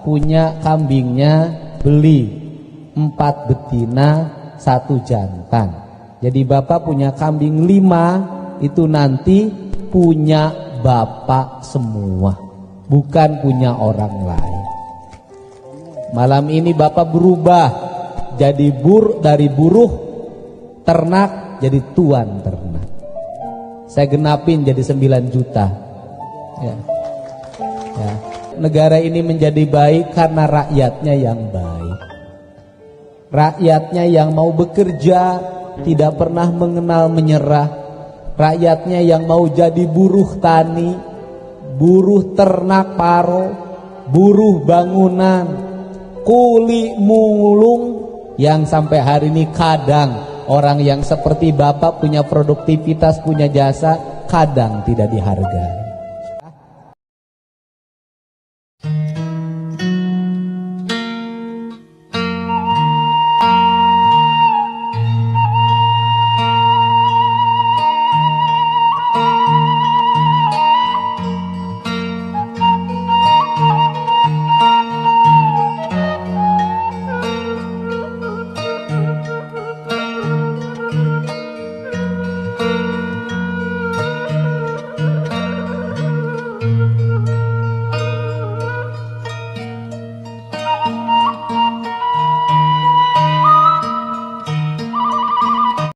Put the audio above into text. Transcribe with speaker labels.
Speaker 1: punya kambingnya, beli 4 betina 1 jantan. Jadi bapak punya kambing 5, itu nanti punya bapak semua, bukan punya orang lain. Malam ini bapak berubah jadi dari buruh ternak jadi tuan ternak. Saya genapin jadi 9 juta. Ya. Ya. Negara ini menjadi baik karena rakyatnya yang baik. Rakyatnya yang mau bekerja, tidak pernah mengenal menyerah. Rakyatnya yang mau jadi buruh tani, buruh ternak paro, buruh bangunan, kuli mulung, yang sampai hari ini kadang orang yang seperti bapak punya produktivitas, punya jasa, kadang tidak dihargai.